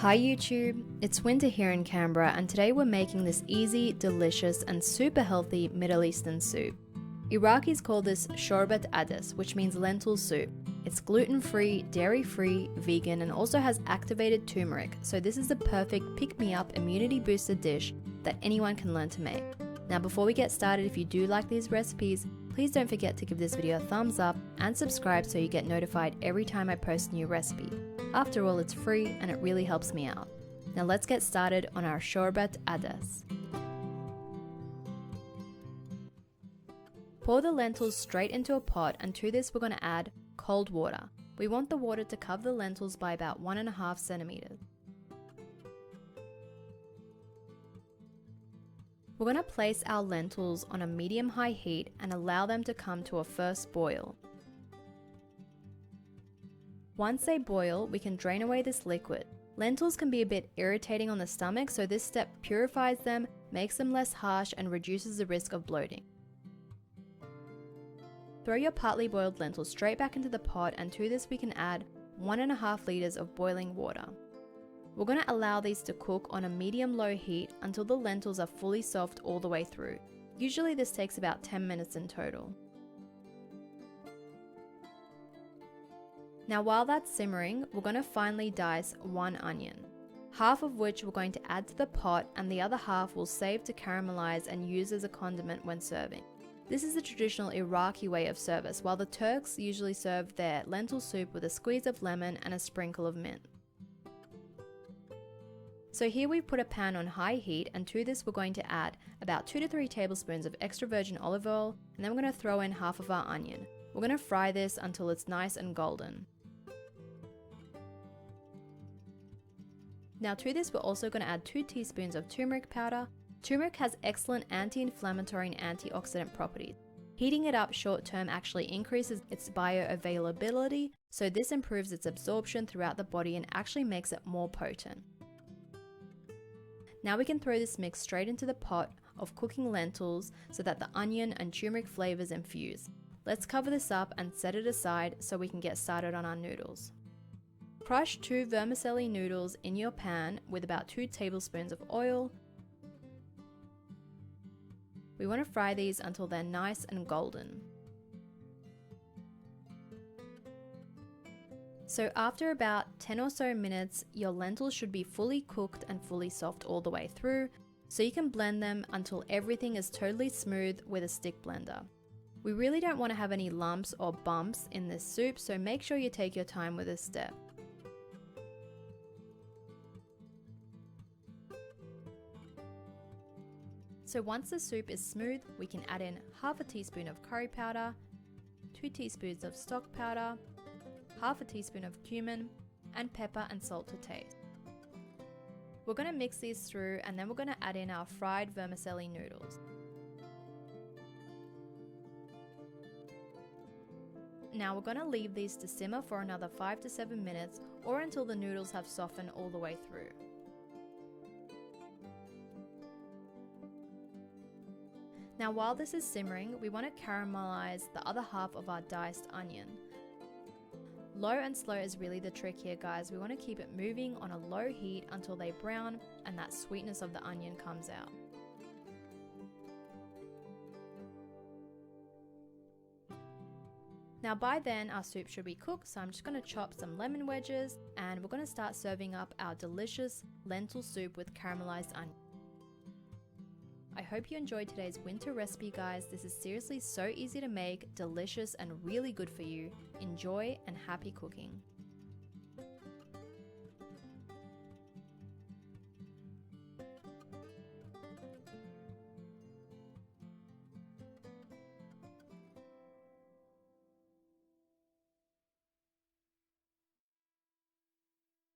Hi YouTube, it's winter here in Canberra and today we're making this easy, delicious and super healthy Middle Eastern soup. Iraqis call this shorbat ades, which means lentil soup. It's gluten-free, dairy-free, vegan and also has activated turmeric, so this is the perfect pick-me-up immunity booster dish that anyone can learn to make. Now before we get started, if you do like these recipes, please don't forget to give this video a thumbs up and subscribe so you get notified every time I post a new recipe. After all, it's free and it really helps me out. Now let's get started on our shorbat ades. Pour the lentils straight into a pot, and to this we're going to add cold water. We want the water to cover the lentils by about 1.5 centimeters. We're going to place our lentils on a medium-high heat and allow them to come to a first boil. Once they boil, we can drain away this liquid. Lentils can be a bit irritating on the stomach, so this step purifies them, makes them less harsh and reduces the risk of bloating. Throw your partly boiled lentils straight back into the pot, and to this we can add 1.5 liters of boiling water. We're going to allow these to cook on a medium-low heat until the lentils are fully soft all the way through. Usually this takes about 10 minutes in total. Now while that's simmering, we're going to finely dice 1 onion, half of which we're going to add to the pot and the other half we'll save to caramelize and use as a condiment when serving. This is the traditional Iraqi way of service, while the Turks usually serve their lentil soup with a squeeze of lemon and a sprinkle of mint. So here we've put a pan on high heat, and to this we're going to add about 2 to 3 tablespoons of extra virgin olive oil, and then we're going to throw in half of our onion. We're going to fry this until it's nice and golden. Now to this we're also going to add 2 teaspoons of turmeric powder. Turmeric has excellent anti-inflammatory and antioxidant properties. Heating it up short term actually increases its bioavailability, so this improves its absorption throughout the body and actually makes it more potent. Now we can throw this mix straight into the pot of cooking lentils so that the onion and turmeric flavors infuse. Let's cover this up and set it aside so we can get started on our noodles. Crush 2 vermicelli noodles in your pan with about 2 tablespoons of oil. We want to fry these until they're nice and golden. So after about 10 or so minutes, your lentils should be fully cooked and fully soft all the way through, so you can blend them until everything is totally smooth with a stick blender. We really don't want to have any lumps or bumps in this soup, so make sure you take your time with this step. So once the soup is smooth, we can add in half a teaspoon of curry powder, 2 teaspoons of stock powder, half a teaspoon of cumin, and pepper and salt to taste. We're going to mix these through, and then we're going to add in our fried vermicelli noodles. Now we're going to leave these to simmer for another 5 to 7 minutes or until the noodles have softened all the way through. Now while this is simmering, we want to caramelize the other half of our diced onion. Low and slow is really the trick here, guys. We want to keep it moving on a low heat until they brown and that sweetness of the onion comes out. Now by then our soup should be cooked, so I'm just going to chop some lemon wedges and we're going to start serving up our delicious lentil soup with caramelized onion. I hope you enjoyed today's winter recipe, guys. This is seriously so easy to make, delicious and really good for you. Enjoy and happy cooking.